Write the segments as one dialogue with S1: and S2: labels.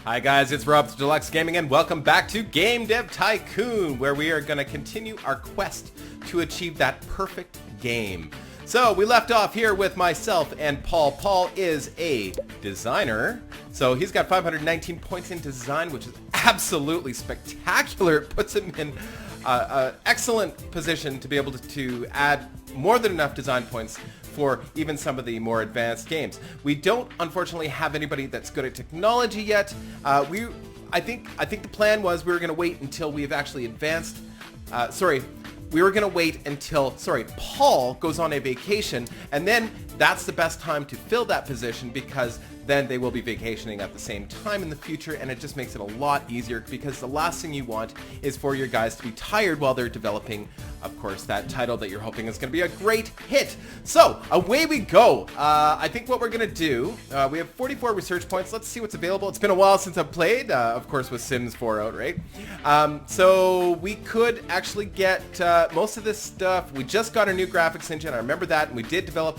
S1: Hi guys, it's Rob from Deluxe Gaming and welcome back to Game Dev Tycoon, where we are going to continue our quest to achieve that perfect game. So we left off here with myself and Paul. Paul is a designer, so he's got 519 points in design, which is absolutely spectacular. It puts him in an excellent position to be able to add more than enough design points for even some of the more advanced games. We don't, unfortunately, have anybody that's good at technology yet. I think the plan was we were going to wait until we've actually advanced. We were going to wait until, Paul goes on a vacation, and then that's the best time to fill that position because then they will be vacationing at the same time in the future, and it just makes it a lot easier because the last thing you want is for your guys to be tired while they're developing, of course, that title that you're hoping is going to be a great hit. So, away we go. I think what we're going to do, we have 44 research points. Let's see what's available. It's been a while since I've played, of course, with Sims 4 out, right? So, we could actually get most of this stuff. We just got a new graphics engine. I remember that, and we did develop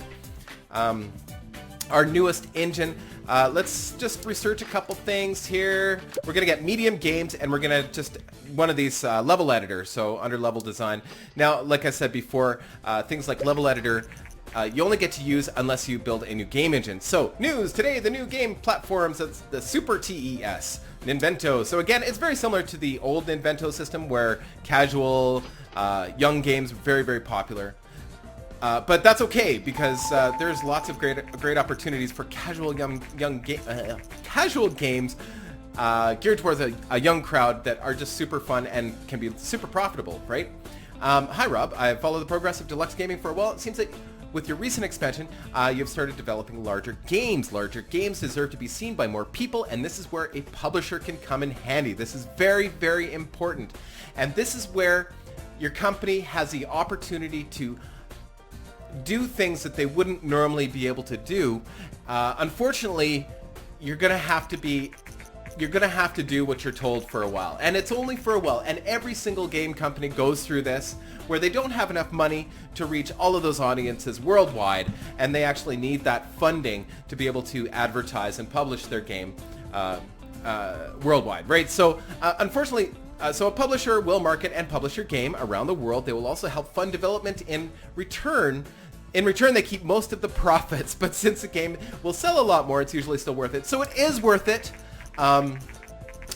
S1: our newest engine. Let's just research a couple things here. We're going to get medium games, and we're going to just one of these level editors, so under level design. Now, like I said before, things like level editor, you only get to use unless you build a new game engine. So, news today, the new game platforms, the Super TES, Ninvento. So again, it's very similar to the old Ninvento system where casual, young games were very, very popular. But that's okay because there's lots of great opportunities for casual casual games geared towards a young crowd that are just super fun and can be super profitable, right? Hi Rob, I followed the progress of Deluxe Gaming for a while. It seems that with your recent expansion, you've started developing larger games. Larger games deserve to be seen by more people, and this is where a publisher can come in handy. This is very, very important. And this is where your company has the opportunity to do things that they wouldn't normally be able to do. Unfortunately, you're gonna have to do what you're told for a while, and it's only for a while. And every single game company goes through this, where they don't have enough money to reach all of those audiences worldwide, and they actually need that funding to be able to advertise and publish their game worldwide, right? So, unfortunately. So a publisher will market and publish your game around the world. They will also help fund development in return. In return, they keep most of the profits, but since the game will sell a lot more, it's usually still worth it. So it is worth it. I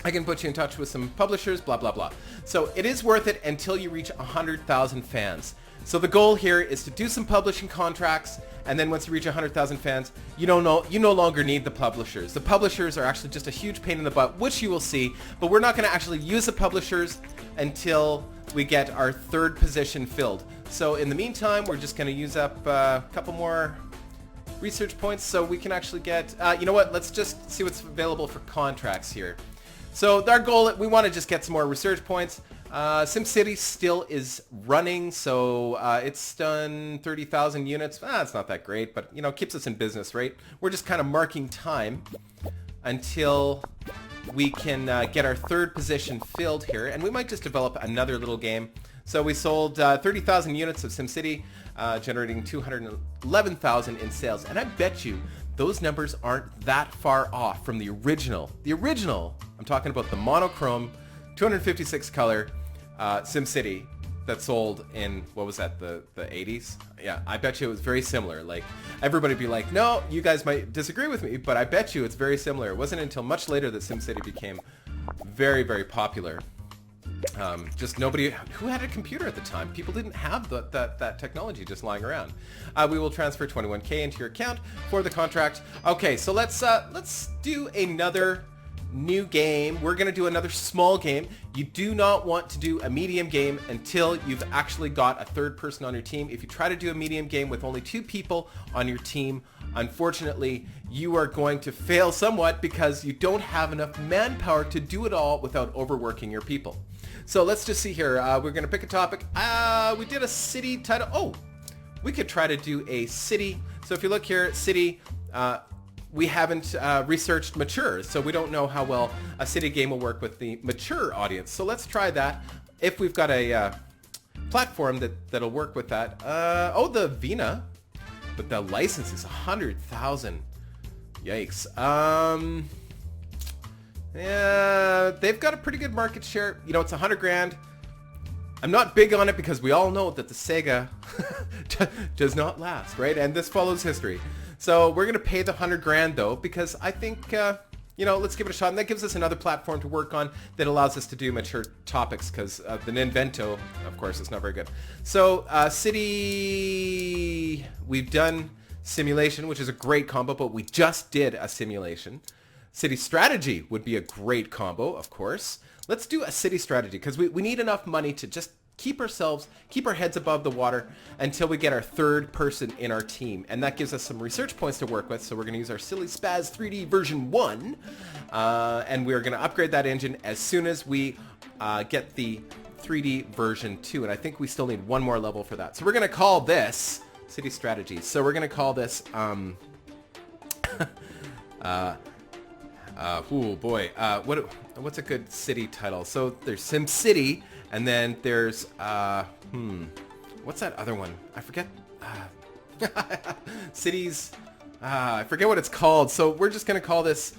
S1: can put you in touch with some publishers, blah, blah, blah. So it is worth it until you reach 100,000 fans. So the goal here is to do some publishing contracts, and then once you reach 100,000 fans, you no longer need the publishers. The publishers are actually just a huge pain in the butt, which you will see, but we're not going to actually use the publishers until we get our third position filled. So in the meantime, we're just going to use up a couple more research points so we can actually get, you know what, let's just see what's available for contracts here. So our goal, we want to just get some more research points. SimCity still is running, so it's done 30,000 units. It's not that great, but you know, keeps us in business, right? We're just kind of marking time until we can get our third position filled here, and we might just develop another little game. So we sold 30,000 units of SimCity, generating 211,000 in sales, and I bet you those numbers aren't that far off from the original. The original, I'm talking about the monochrome, 256 color SimCity that sold in, what was that, the 80s? Yeah, I bet you it was very similar. Like, everybody would be like, no, you guys might disagree with me, but I bet you it's very similar. It wasn't until much later that SimCity became very, very popular. Just nobody who had a computer at the time. People didn't have that technology just lying around. We will transfer 21K into your account for the contract. Okay, so let's do another new game. We're going to do another small game. You do not want to do a medium game until you've actually got a third person on your team. If you try to do a medium game with only 2 people on your team, unfortunately, you are going to fail somewhat because you don't have enough manpower to do it all without overworking your people. So let's just see here. We're going to pick a topic. We did a city title. Oh, we could try to do a city. So if you look here, city, we haven't researched mature, so we don't know how well a city game will work with the mature audience. So let's try that. If we've got a platform that'll work with that. Oh, the Vina, but the license is 100,000. Yikes. Yeah, they've got a pretty good market share. You know, it's 100 grand. I'm not big on it because we all know that the Sega does not last, right? And this follows history. So we're going to pay the 100 grand though, because I think, you know, let's give it a shot. And that gives us another platform to work on that allows us to do mature topics, because the Ninvento, of course, is not very good. So City, we've done Simulation, which is a great combo, but we just did a Simulation. City Strategy would be a great combo, of course. Let's do a City Strategy, because we need enough money to just keep our heads above the water until we get our third person in our team. And that gives us some research points to work with. So we're going to use our Silly Spaz 3D version 1. And we're going to upgrade that engine as soon as we get the 3D version 2. And I think we still need one more level for that. So we're going to call this City Strategy. So we're going to call this... oh boy, what's a good city title? So there's Sim City, and then there's what's that other one? I forget. Cities. I forget what it's called. So we're just gonna call this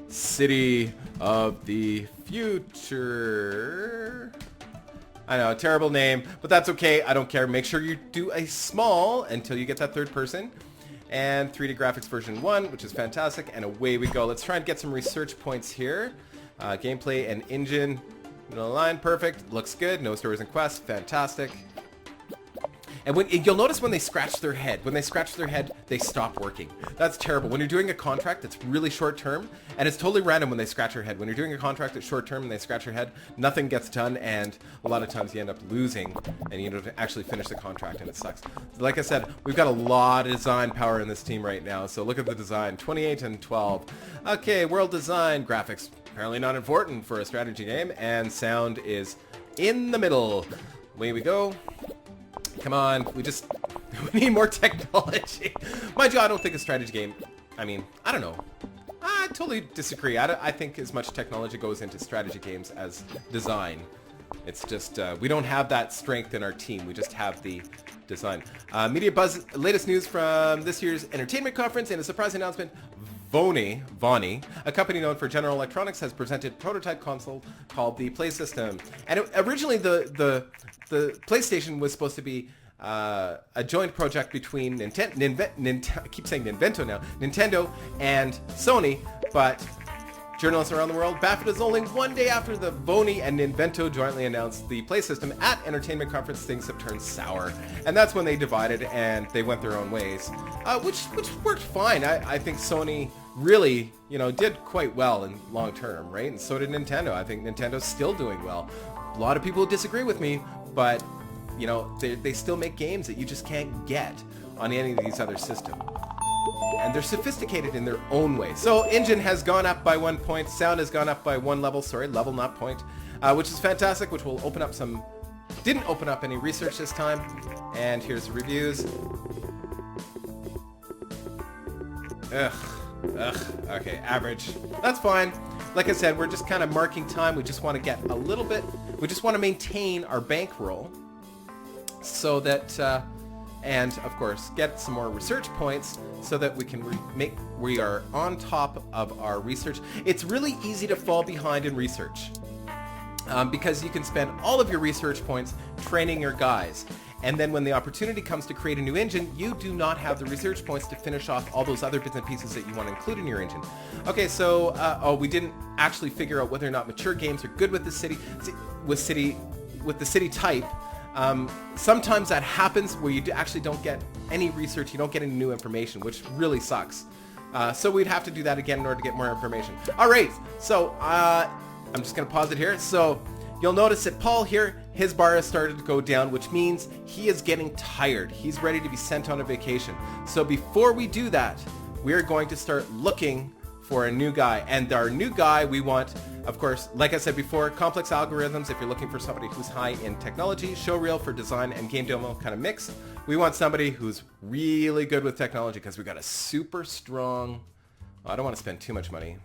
S1: City of the Future. I know, a terrible name, but that's okay. I don't care. Make sure you do a small until you get that third person. And 3D graphics version 1, which is fantastic, and away we go. Let's try and get some research points here. Gameplay and engine, middle line, perfect, looks good. No stories and quests, fantastic. And you'll notice when they scratch their head, they stop working. That's terrible. When you're doing a contract that's really short term, and it's totally random when they scratch your head. When you're doing a contract that's short term and they scratch your head, nothing gets done, and a lot of times you end up losing, and you don't actually finish the contract, and it sucks. Like I said, we've got a lot of design power in this team right now, so look at the design, 28 and 12. Okay, world design, graphics, apparently not important for a strategy game, and sound is in the middle. Away we go. Come on, we need more technology. Mind you, I don't think a strategy game, I mean, I don't know. I totally disagree. I think as much technology goes into strategy games as design. It's just, we don't have that strength in our team. We just have the design. Media Buzz, latest news from this year's entertainment conference, and a surprise announcement. Vonnie, a company known for General Electronics, has presented a prototype console called the Play System. And originally the PlayStation was supposed to be a joint project between I keep saying Ninvento now, Nintendo and Sony, but journalists around the world, BAFTA is only one day after the Vonnie and Ninvento jointly announced the Play System at Entertainment Conference, things have turned sour. And that's when they divided and they went their own ways, which worked fine. I think Sony really, you know, did quite well in long term, right? And so did Nintendo. I think Nintendo's still doing well. A lot of people disagree with me, but, you know, they still make games that you just can't get on any of these other systems. And they're sophisticated in their own way. So engine has gone up by 1 point, sound has gone up by 1 level, level not point, which is fantastic, which will open up some, didn't open up any research this time. And here's the reviews. Okay, average. That's fine. Like I said, we're just kind of marking time. We just want to get a little bit, we just want to maintain our bankroll so that, and of course, get some more research points so that we can we are on top of our research. It's really easy to fall behind in research because you can spend all of your research points training your guys. And then when the opportunity comes to create a new engine, you do not have the research points to finish off all those other bits and pieces that you want to include in your engine. Okay, so, we didn't actually figure out whether or not mature games are good with the city type. Sometimes that happens where you actually don't get any research, you don't get any new information, which really sucks. So we'd have to do that again in order to get more information. All right, so I'm just going to pause it here. So you'll notice that Paul here, his bar has started to go down, which means he is getting tired. He's ready to be sent on a vacation. So before we do that, we're going to start looking for a new guy. And our new guy we want, of course, like I said before, complex algorithms if you're looking for somebody who's high in technology, showreel for design and game demo kind of mix. We want somebody who's really good with technology because we got a super strong, I don't want to spend too much money.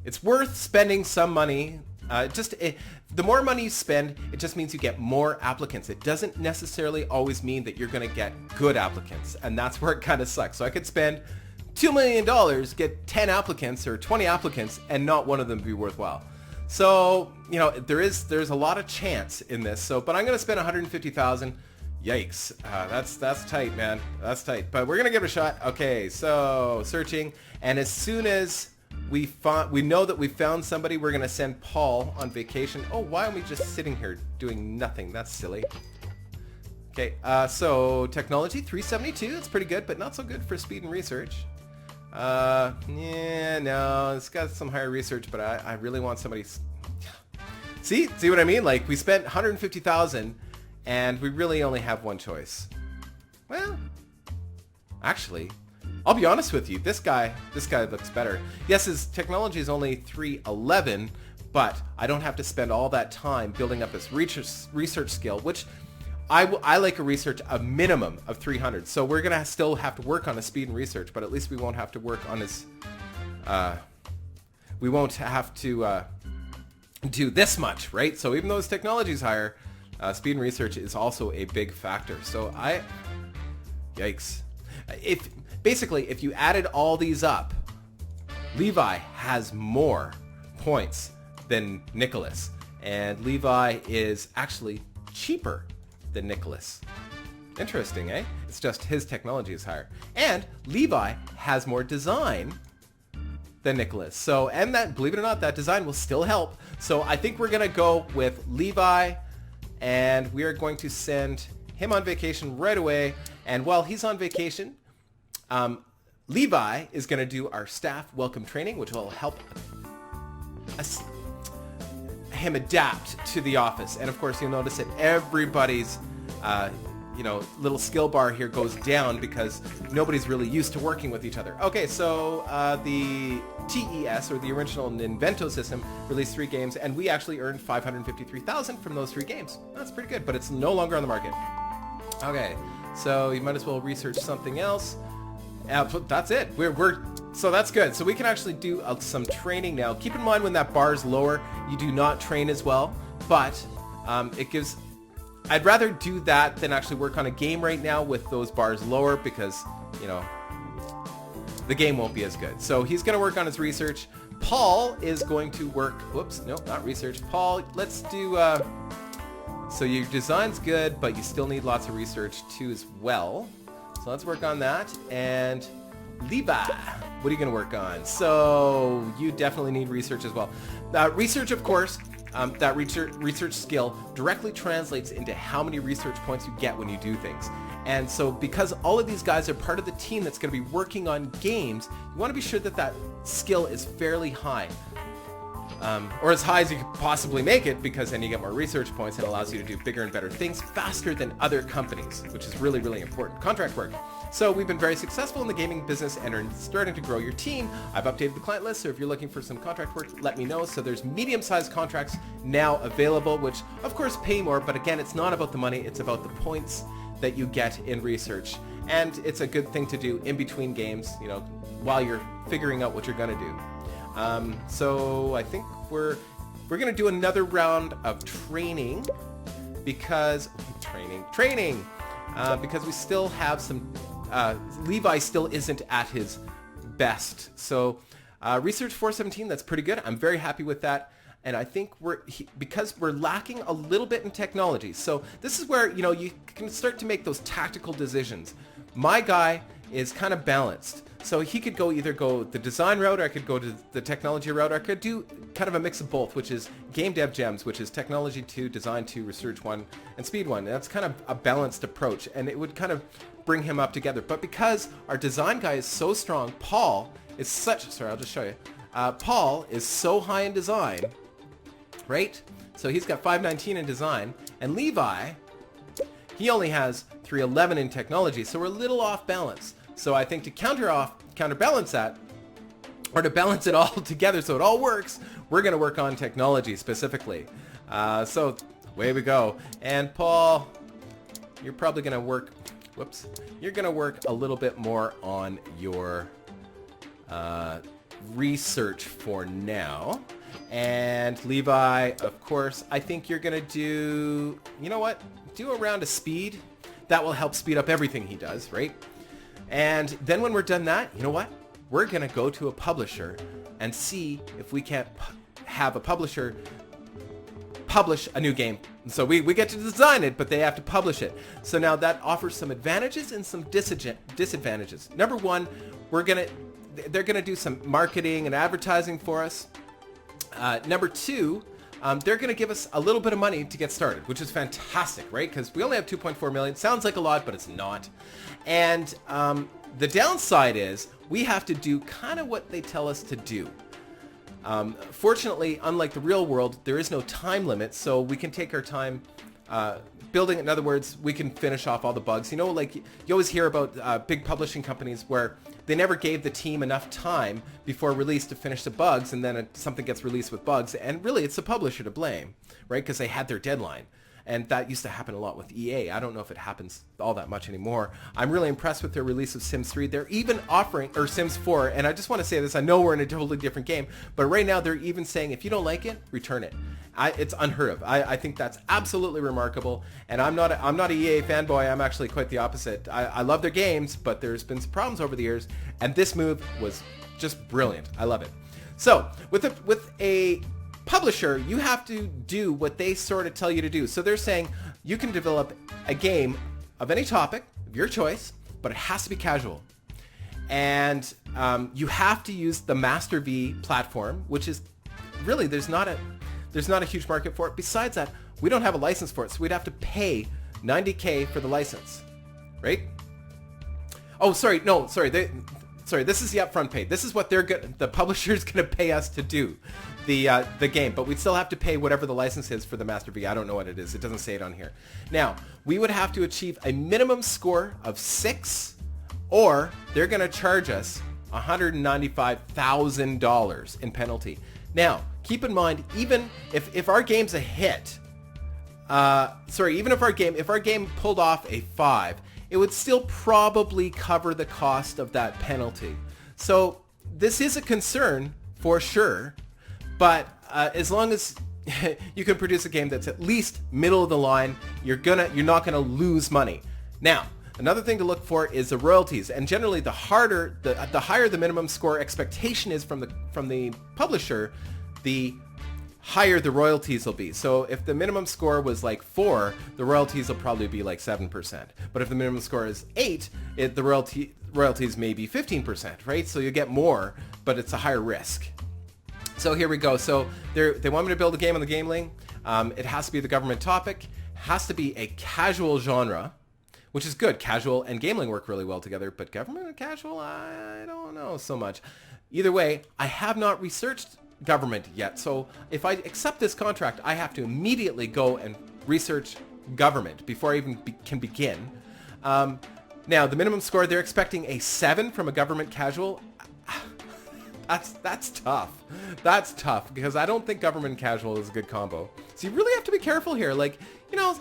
S1: It's worth spending some money. The more money you spend, it just means you get more applicants. It doesn't necessarily always mean that you're going to get good applicants, and that's where it kind of sucks. So I could spend $2 million, get 10 applicants or 20 applicants, and not one of them be worthwhile. So, you know, there's a lot of chance in this. So, but I'm going to spend 150,000. Yikes. That's tight, man. That's tight. But we're going to give it a shot. Okay, so searching. And as soon as we know that we found somebody, we're going to send Paul on vacation. Oh, why are we just sitting here doing nothing? That's silly. Okay, so technology 372. It's pretty good, but not so good for speed and research. Yeah, no, it's got some higher research, but I really want somebody. See what I mean? Like, we spent 150,000 and we really only have one choice. Well, actually, I'll be honest with you. This guy looks better. Yes, his technology is only 311, but I don't have to spend all that time building up his research skill, which I like a research a minimum of 300. So we're gonna still have to work on his speed and research, but at least we won't have to work on his. We won't have to do this much, right? So even though his technology is higher, speed and research is also a big factor. So yikes. If you added all these up, Levi has more points than Nicholas, and Levi is actually cheaper than Nicholas. Interesting, eh? It's just his technology is higher. And Levi has more design than Nicholas. So, and that, believe it or not, that design will still help. So I think we're gonna go with Levi, and we are going to send him on vacation right away. And while he's on vacation, Levi is gonna do our staff welcome training, which will help us him adapt to the office. And of course, you'll notice that everybody's little skill bar here goes down because nobody's really used to working with each other. Okay, so the TES, or the original Invento system, released 3 games, and we actually earned 553,000 from those 3 games. That's pretty good, but it's no longer on the market. Okay, so you might as well research something else. That's it. So that's good. So we can actually do some training now. Keep in mind, when that bar is lower, you do not train as well, but I'd rather do that than actually work on a game right now with those bars lower, because, you know, the game won't be as good. So he's going to work on his research. Paul is going to work, whoops, no, not research. Paul, let's do, so your design's good, but you still need lots of research too as well. So let's work on that. And Levi, what are you going to work on? So you definitely need research as well. Research, of course, that research skill directly translates into how many research points you get when you do things. And so because all of these guys are part of the team that's going to be working on games, you want to be sure that that skill is fairly high. Or as high as you could possibly make it, because then you get more research points and allows you to do bigger and better things faster than other companies, which is really, really important. Contract work. So we've been very successful in the gaming business and are starting to grow your team. I've updated the client list, so if you're looking for some contract work, let me know. So there's medium-sized contracts now available, which of course pay more, but again, it's not about the money, it's about the points that you get in research. And it's a good thing to do in between games, you know, while you're figuring out what you're gonna do. So I think we're gonna do another round of training because because we still have some. Levi still isn't at his best. So research 417, that's pretty good. I'm very happy with that. And I think because we're lacking a little bit in technology. So this is where, you know, you can start to make those tactical decisions. My guy is kind of balanced. So he could either go the design route, or I could go to the technology route, or I could do kind of a mix of both, which is Game Dev Gems, which is technology 2, design 2, research 1, and speed 1. And that's kind of a balanced approach, and it would kind of bring him up together. But because our design guy is so strong, Paul is sorry, I'll just show you. Paul is so high in design, right? So he's got 519 in design, and Levi, he only has 311 in technology, so we're a little off balance. So I think to counterbalance that, or to balance it all together so it all works, we're going to work on technology specifically. So away we go. And Paul, you're probably going to work, you're going to work a little bit more on your research for now. And Levi, of course, I think you're going to do, you know what? Do a round of speed. That will help speed up everything he does, right? And then when we're done that, you know what? we're going to go to a publisher and see if we can't have a publisher publish a new game. So we get to design it, but they have to publish it. So now that offers some advantages and some disadvantages. Number one, they're gonna do some marketing and advertising for us. Number two, they're gonna give us a little bit of money to get started, which is fantastic, right? Because we only have 2.4 million. Sounds like a lot, but it's not. And the downside is we have to do kind of what they tell us to do. Fortunately, unlike the real world, there is no time limit, so we can take our time building. In other words, we can finish off all the bugs. You know, like you always hear about big publishing companies where they never gave the team enough time before release to finish the bugs, and then something gets released with bugs, and really it's the publisher to blame, right? Because they had their deadline. And that used to happen a lot with EA. I don't know if it happens all that much anymore. I'm really impressed with their release of Sims 3. They're even offering, or Sims 4, and I just want to say this, I know we're in a totally different game, but right now they're even saying if you don't like it, return it. It's unheard of. I think that's absolutely remarkable, and I'm not a EA fanboy. I'm actually quite the opposite. I love their games, but there's been some problems over the years, and this move was just brilliant. I love it. So with a publisher, you have to do what they sort of tell you to do. So they're saying you can develop a game of any topic of your choice, but it has to be casual. And you have to use the Master V platform, which is really, there's not a huge market for it. Besides that, we don't have a license for it, so we'd have to pay $90K for the license, right? Oh, sorry, this is the upfront pay. This is what the publisher's gonna pay us to do the game, but we'd still have to pay whatever the license is for the Master V. I don't know what it is. It doesn't say it on here. Now, we would have to achieve a minimum score of 6, or they're gonna charge us $195,000 in penalty. Now, keep in mind, even if our game's a hit, even if our game pulled off a 5, it would still probably cover the cost of that penalty. So this is a concern for sure, but as long as you can produce a game that's at least middle of the line, you're not gonna lose money. Now, another thing to look for is the royalties, and generally the higher the minimum score expectation is from the publisher, the higher the royalties will be. So if the minimum score was like 4, the royalties will probably be like 7%. But if the minimum score is 8, the royalties may be 15%, right? So you get more, but it's a higher risk. So here we go. So they want me to build a game on the Gameling. It has to be the government topic. Has to be a casual genre, which is good. Casual and Gameling work really well together, but government and casual, I don't know so much. Either way, I have not researched government yet. So if I accept this contract, I have to immediately go and research government before I even can begin. Now, the minimum score, they're expecting a 7 from a government casual. That's tough. That's tough because I don't think government and casual is a good combo. So you really have to be careful here. Like, you know,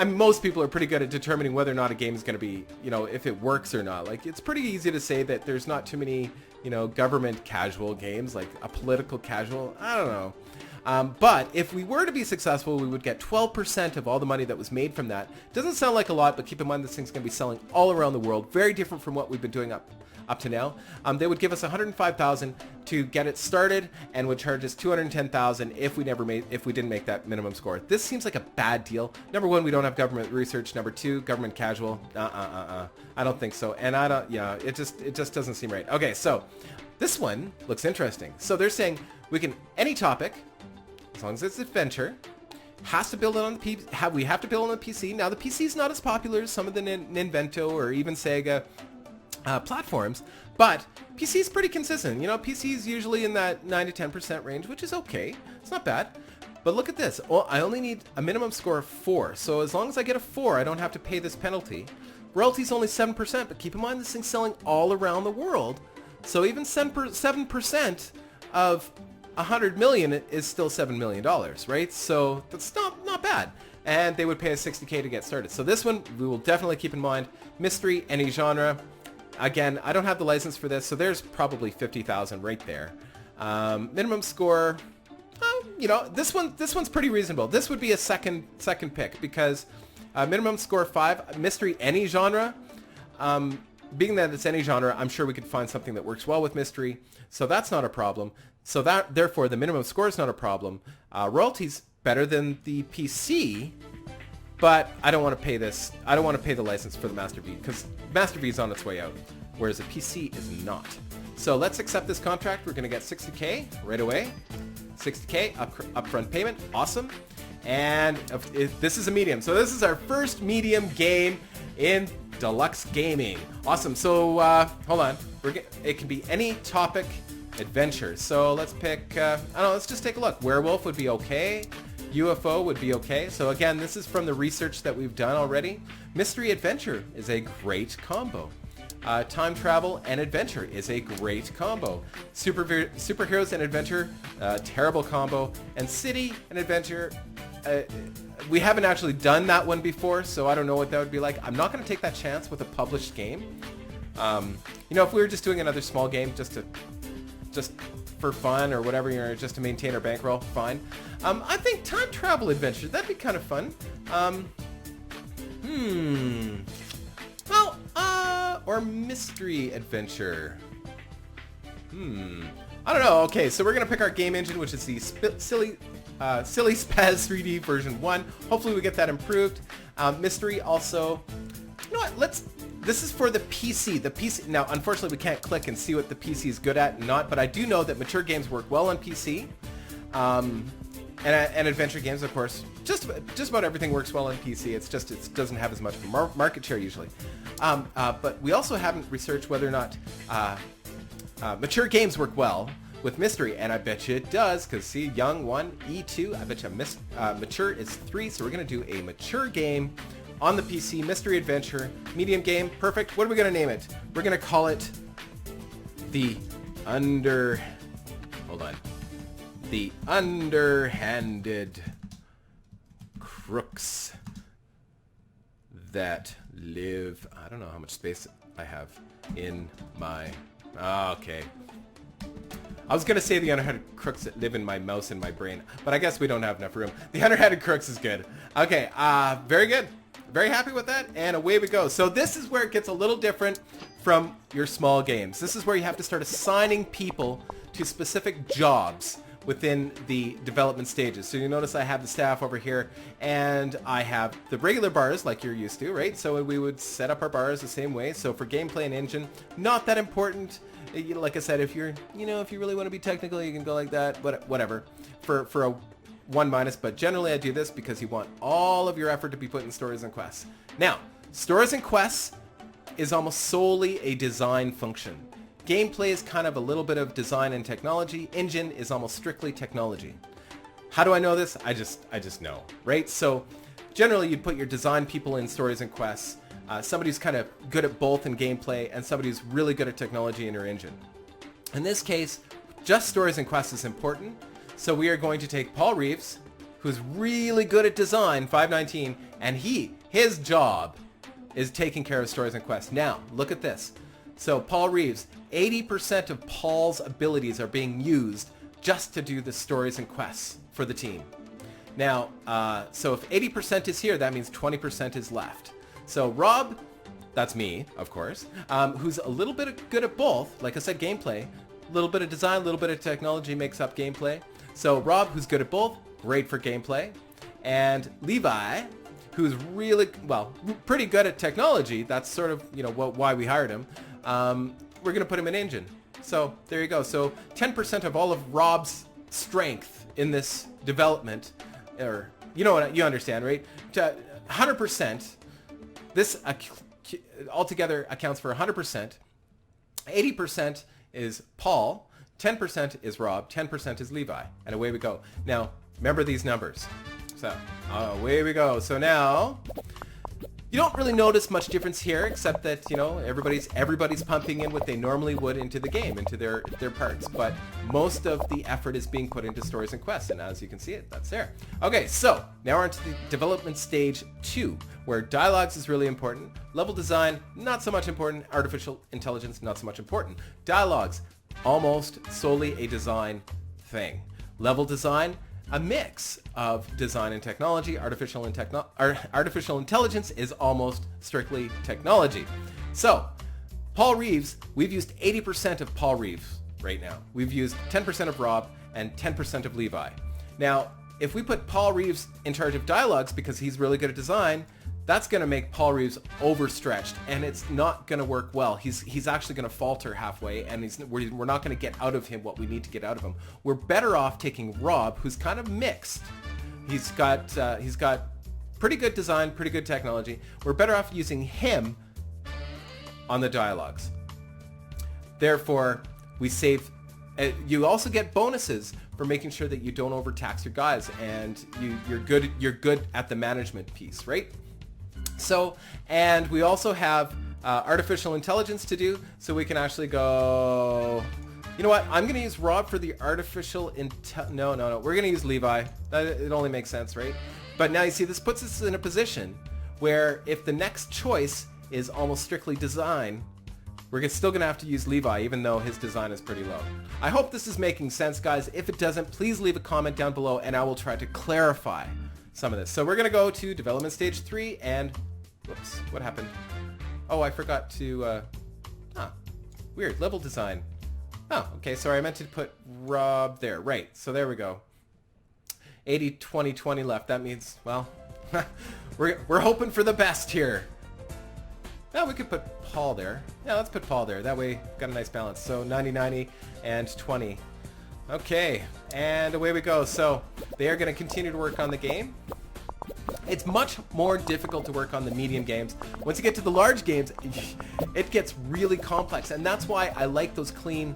S1: most people are pretty good at determining whether or not a game is going to be, you know, if it works or not. Like, it's pretty easy to say that there's not too many, you know, government casual games, like a political casual. I don't know. But if we were to be successful, we would get 12% of all the money that was made from that. Doesn't sound like a lot, but keep in mind this thing's going to be selling all around the world. Very different from what we've been doing up to now. They would give us $105,000 to get it started and would charge us $210,000 if we didn't make that minimum score. This seems like a bad deal. Number one, we don't have government research. Number two, government casual. I don't think so. And it just doesn't seem right. Okay, so this one looks interesting. So they're saying we can, any topic, as long as it's adventure, has to build it on the we have to build on the PC. Now the PC is not as popular as some of the Ninvento or even Sega platforms, but PC is pretty consistent. You know, PC is usually in that 9 to 10% range, which is okay. It's not bad. But look at this. Well, I only need a minimum score of 4. So as long as I get a 4, I don't have to pay this penalty. Royalty's only 7%, but keep in mind this thing's selling all around the world. So even 7% of 100 million is still $7 million, right? So that's not bad. And they would pay us $60K to get started. So this one we will definitely keep in mind. Mystery, any genre. Again, I don't have the license for this, so there's probably 50,000 right there. Minimum score, you know, this one's pretty reasonable. This would be a second pick because minimum score 5, mystery, any genre. being that it's any genre, I'm sure we could find something that works well with mystery. So that's not a problem. So that, therefore, the minimum score is not a problem. Royalties better than the PC, but I don't want to pay this. I don't want to pay the license for the Master V because Master V is on its way out, whereas a PC is not. So let's accept this contract. We're going to get 60K right away. 60K upfront payment. Awesome. And this is a medium. So this is our first medium game in Deluxe Gaming. Awesome. So hold on. It can be any topic adventure. So let's pick, I don't know, let's just take a look. Werewolf would be okay. UFO would be okay. So again, this is from the research that we've done already. Mystery adventure is a great combo. Time travel and adventure is a great combo. Superheroes and adventure, terrible combo. And city and adventure, we haven't actually done that one before, so I don't know what that would be like. I'm not going to take that chance with a published game. You know, if we were just doing another small game just for fun or whatever, you know, just to maintain our bankroll, fine. I think time travel adventure, that'd be kind of fun. Well, or mystery adventure. I don't know. Okay, so we're gonna pick our game engine, which is the Silly Spaz 3D version 1. Hopefully we get that improved. Mystery also. You know what? This is for the PC. The PC. Now, unfortunately, we can't click and see what the PC is good at and not, but I do know that mature games work well on PC. And adventure games, of course, just about everything works well on PC. It's just it doesn't have as much of a market share usually. But we also haven't researched whether or not mature games work well with mystery, and I bet you it does, because see, young 1, E2, I bet you mature is 3, so we're going to do a mature game on the PC, mystery adventure, medium game, perfect. What are we going to name it? We're going to call it the Underhanded Crooks that live. I don't know how much space I have in my. Okay. I was going to say the Underhanded Crooks that live in my mouse and my brain, but I guess we don't have enough room. The Underhanded Crooks is good. Okay, very good. Very happy with that, and away we go. So this is where it gets a little different from your small games. This is where you have to start assigning people to specific jobs within the development stages. So you notice I have the staff over here, and I have the regular bars like you're used to, right? So we would set up our bars the same way. So for gameplay and engine, not that important. You know, like I said, if you're, you know, if you really want to be technical, you can go like that, but whatever. For a 1-, but generally I do this because you want all of your effort to be put in stories and quests. Now, stories and quests is almost solely a design function. Gameplay is kind of a little bit of design and technology. Engine is almost strictly technology. How do I know this? I just know, right? So generally you'd put your design people in stories and quests, somebody who's kind of good at both in gameplay, and somebody who's really good at technology in your engine. In this case, just stories and quests is important. So we are going to take Paul Reeves, who's really good at design, 519, and his job is taking care of stories and quests. Now, look at this. So Paul Reeves, 80% of Paul's abilities are being used just to do the stories and quests for the team. Now, so if 80% is here, that means 20% is left. So Rob, that's me, of course, who's a little bit good at both, like I said, gameplay, a little bit of design, a little bit of technology makes up gameplay. So Rob, who's good at both, great for gameplay. And Levi, who's really, well, pretty good at technology. That's sort of, you know, why we hired him. We're going to put him in engine. So there you go. So 10% of all of Rob's strength in this development, or, you know what, you understand, right? 100%, this altogether accounts for 100%. 80% is Paul. 10% is Rob, 10% is Levi, and away we go. Now, remember these numbers. So, away we go. So now, you don't really notice much difference here, except that, you know, everybody's pumping in what they normally would into the game, into their parts. But most of the effort is being put into stories and quests, and as you can see it, that's there. Okay, so now we're into the development stage 2, where dialogues is really important, level design, not so much important, artificial intelligence, not so much important. Dialogues, almost solely a design thing. Level design, a mix of design and technology. Artificial intelligence is almost strictly technology. So Paul Reeves, we've used 80% of Paul Reeves right now. We've used 10% of Rob and 10% of Levi. Now, if we put Paul Reeves in charge of dialogues because he's really good at design, that's going to make Paul Reeves overstretched, and it's not going to work well. He's actually going to falter halfway, and we're not going to get out of him what we need to get out of him. We're better off taking Rob, who's kind of mixed. He's got pretty good design, pretty good technology. We're better off using him on the dialogues. Therefore, we save. You also get bonuses for making sure that you don't overtax your guys, and you're good at the management piece, right? So, and we also have artificial intelligence to do, so we can actually go, you know what, I'm going to use Rob for the artificial no, we're going to use Levi. It only makes sense, right? But now you see, this puts us in a position where if the next choice is almost strictly design, we're still going to have to use Levi, even though his design is pretty low. I hope this is making sense, guys. If it doesn't, please leave a comment down below, and I will try to clarify some of this. So we're going to go to development stage 3, and whoops, what happened? Oh, I forgot to, weird, level design. Oh, okay, sorry, I meant to put Rob there. Right, so there we go. 80, 20, 20 left. That means, well, we're hoping for the best here. Now we could put Paul there. Yeah, let's put Paul there. That way, got a nice balance. So 90, 90, and 20. Okay, and away we go. So they are going to continue to work on the game. It's much more difficult to work on the medium games. Once you get to the large games, it gets really complex, and that's why I like those clean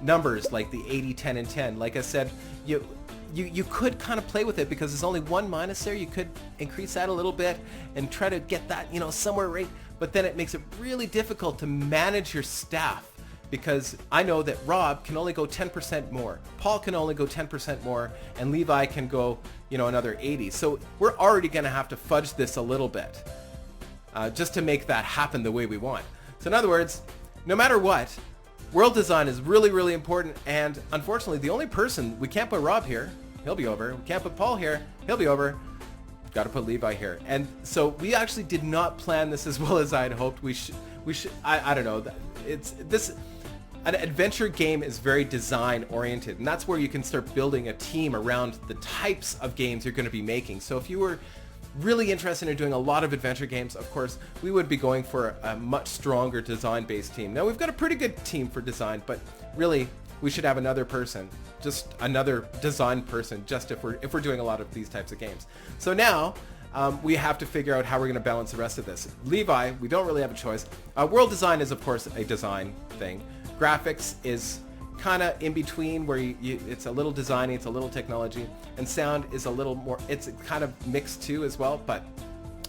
S1: numbers like the 80, 10, and 10. Like I said, you could kind of play with it because there's only one minus there. You could increase that a little bit and try to get that, somewhere right. But then it makes it really difficult to manage your staff, because I know that Rob can only go 10% more, Paul can only go 10% more, and Levi can go, another 80. So we're already going to have to fudge this a little bit just to make that happen the way we want. So in other words, no matter what, world design is really, really important. And unfortunately, the only person, we can't put Rob here, he'll be over. We can't put Paul here, he'll be over. Got to put Levi here. And so we actually did not plan this as well as I had hoped. We should, I don't know. An adventure game is very design oriented, and that's where you can start building a team around the types of games you're going to be making. So if you were really interested in doing a lot of adventure games, of course, we would be going for a much stronger design-based team. Now, we've got a pretty good team for design, but really, we should have another person, just another design person, just if we're doing a lot of these types of games. So now, we have to figure out how we're going to balance the rest of this. Levi, we don't really have a choice. World design is, of course, a design thing. Graphics is kind of in between, where it's a little designy, it's a little technology, and sound is a little more, it's kind of mixed too as well. But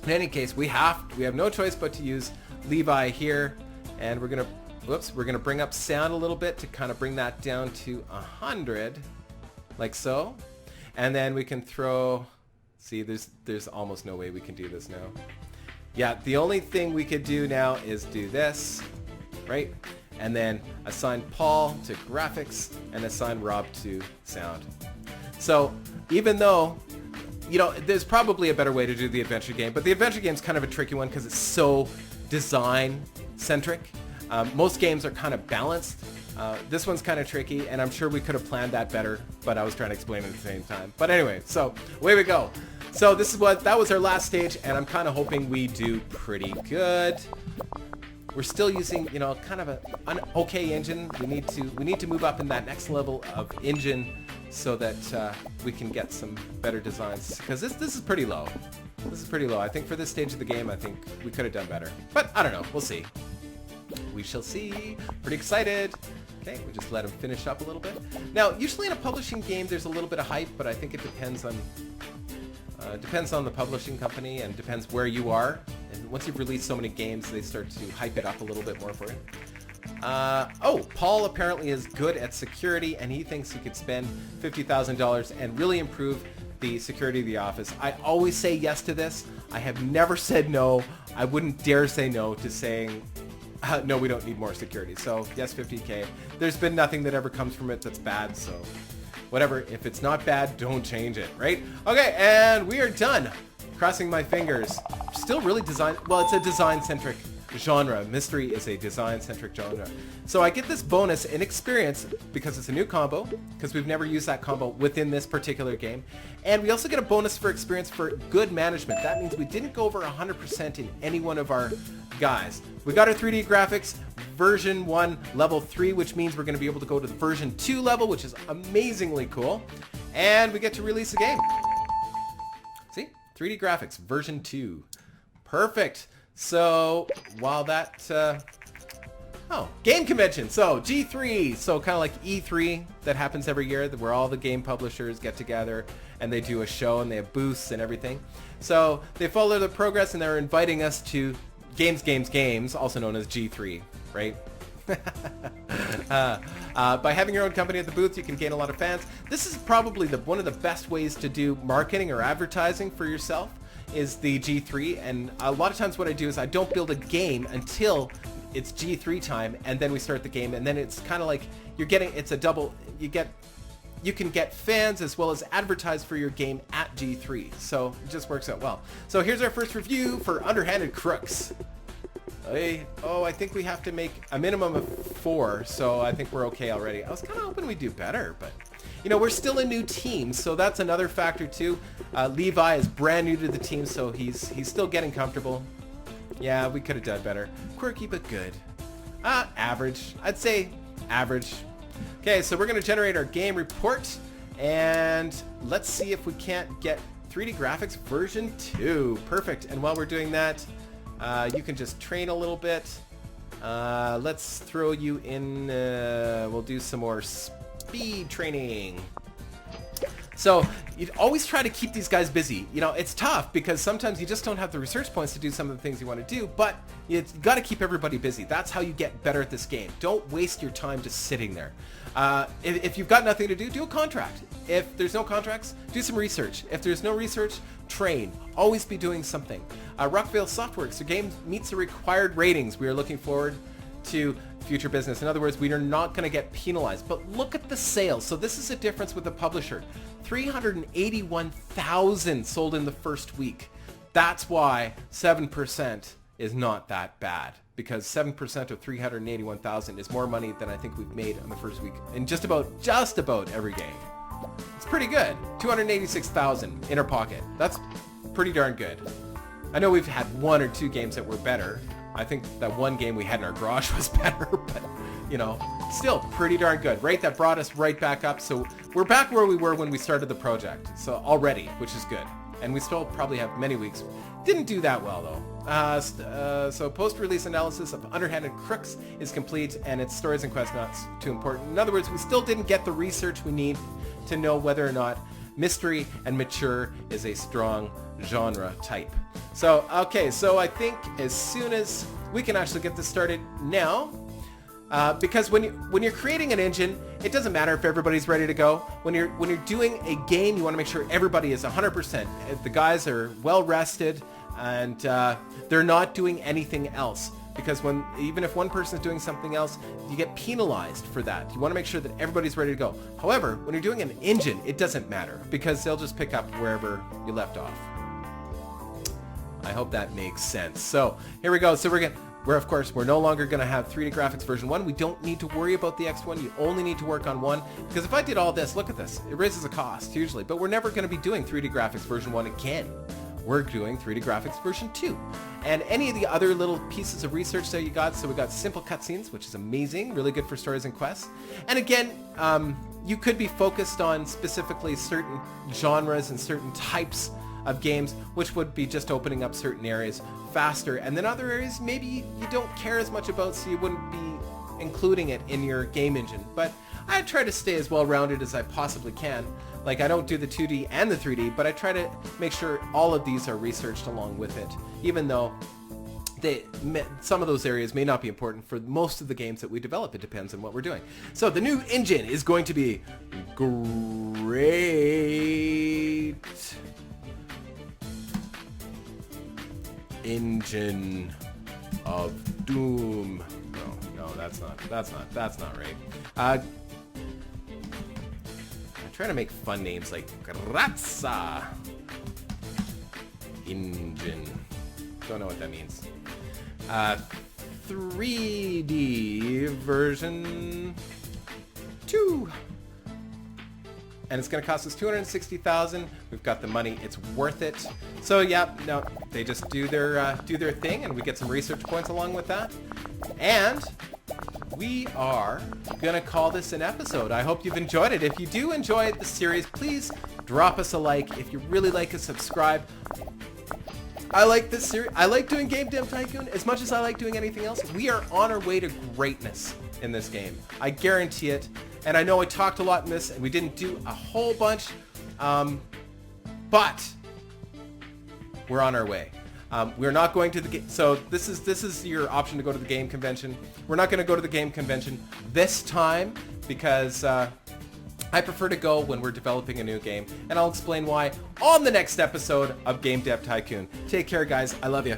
S1: in any case, we have no choice but to use Levi here, and we're gonna bring up sound a little bit to kind of bring that down to 100, like so, and then we can throw. See, there's almost no way we can do this now. Yeah, the only thing we could do now is do this, right? And then assign Paul to graphics and assign Rob to sound. So even though, there's probably a better way to do the adventure game, but the adventure game is kind of a tricky one because it's so design centric. Most games are kind of balanced. This one's kind of tricky, and I'm sure we could have planned that better, but I was trying to explain it at the same time. But anyway, so away we go. So that was our last stage, and I'm kind of hoping we do pretty good. We're still using, kind of an okay engine. We need to move up in that next level of engine so that we can get some better designs, because this is pretty low. This is pretty low. I think for this stage of the game, I think we could have done better. But I don't know. We'll see. We shall see. Pretty excited. Okay, we just let him finish up a little bit. Now, usually in a publishing game, there's a little bit of hype, but I think it depends on the publishing company and depends where you are. And once you've released so many games, they start to hype it up a little bit more for you. Paul apparently is good at security, and he thinks he could spend $50,000 and really improve the security of the office. I always say yes to this. I have never said no. I wouldn't dare say no to saying, no, we don't need more security. So yes, 50K. There's been nothing that ever comes from it that's bad, so whatever. If it's not bad, don't change it, right? Okay, and we are done. Crossing my fingers. Still really design, well, it's a design-centric genre. Mystery is a design-centric genre. So I get this bonus in experience because it's a new combo, because we've never used that combo within this particular game. And we also get a bonus for experience for good management. That means we didn't go over 100% in any one of our guys. We got our 3D graphics, version 1, level 3, which means we're going to be able to go to the version 2 level, which is amazingly cool. And we get to release the game. See? 3D graphics, version 2. Perfect. So, while that... game convention. So, G3. So, kind of like E3 that happens every year, where all the game publishers get together and they do a show and they have booths and everything. So, they follow the progress and they're inviting us to Games, also known as G3, right? By having your own company at the booth, you can gain a lot of fans. This is probably one of the best ways to do marketing or advertising for yourself is the G3. And a lot of times what I do is I don't build a game until it's G3 time, and then we start the game, and then it's kind of like it's a double, you can get fans as well as advertise for your game at G3. So it just works out well. So here's our first review for Underhanded Crooks. I think we have to make a minimum of 4, so I think we're okay already. I was kind of hoping we'd do better, but we're still a new team, so that's another factor too. Levi is brand new to the team, so he's still getting comfortable. Yeah, we could have done better. Quirky but good. Average. I'd say average. Okay, so we're going to generate our game report, and let's see if we can't get 3D graphics version 2. Perfect. And while we're doing that, you can just train a little bit. Let's throw you in, we'll do some more speed training. So you always try to keep these guys busy. It's tough because sometimes you just don't have the research points to do some of the things you want to do, but you got to keep everybody busy. That's how you get better at this game. Don't waste your time just sitting there. If you've got nothing to do a contract. If there's no contracts, do some research. If there's no research, train. Always be doing something. Rockvale Softworks, the game meets the required ratings. We are looking forward to future business. In other words, we are not going to get penalized. But look at the sales. So this is a difference with the publisher. 381,000 sold in the first week. That's why 7% is not that bad, because 7% of 381,000 is more money than I think we've made on the first week in just about every game. It's pretty good. 286,000 in our pocket. That's pretty darn good. I know we've had 1 or 2 games that were better. I think that one game we had in our garage was better, but still pretty darn good, right? That brought us right back up. So we're back where we were when we started the project. So already, which is good. And we still probably have many weeks. Didn't do that well though. So post-release analysis of Underhanded Crooks is complete, and its stories and quests not too important. In other words, we still didn't get the research we need to know whether or not mystery and mature is a strong genre type. So, okay, so I think as soon as we can actually get this started now, because when you're creating an engine, it doesn't matter if everybody's ready to go. When you're doing a game, you want to make sure everybody is 100%. The guys are well rested, and they're not doing anything else. Because even if one person is doing something else, you get penalized for that. You want to make sure that everybody's ready to go. However, when you're doing an engine, it doesn't matter, because they'll just pick up wherever you left off. I hope that makes sense. So here we go. So we're no longer going to have 3D graphics version 1. We don't need to worry about the X1. You only need to work on 1. Because if I did all this, look at this. It raises a cost hugely. But we're never going to be doing 3D graphics version 1 again. We're doing 3D graphics version 2. And any of the other little pieces of research that you got, so we got simple cutscenes, which is amazing, really good for stories and quests. And again, you could be focused on specifically certain genres and certain types of games, which would be just opening up certain areas faster. And then other areas maybe you don't care as much about, so you wouldn't be including it in your game engine. But I try to stay as well-rounded as I possibly can. Like, I don't do the 2D and the 3D, but I try to make sure all of these are researched along with it, even though some of those areas may not be important for most of the games that we develop. It depends on what we're doing. So the new engine is going to be great. Engine of Doom. No, that's not right. I'm trying to make fun names like Grazza Engine. Don't know what that means. 3D version 2. And it's going to cost us $260,000. We've got the money. It's worth it. So yeah, no, they just do their thing, and we get some research points along with that. And we are going to call this an episode. I hope you've enjoyed it. If you do enjoy the series, please drop us a like. If you really like us, subscribe. I like this series. I like doing Game Dev Tycoon as much as I like doing anything else. We are on our way to greatness in this game. I guarantee it. And I know I talked a lot in this, and we didn't do a whole bunch, but we're on our way. We're not going to the game. So this is your option to go to the game convention. We're not going to go to the game convention this time because I prefer to go when we're developing a new game, and I'll explain why on the next episode of Game Dev Tycoon. Take care, guys. I love you.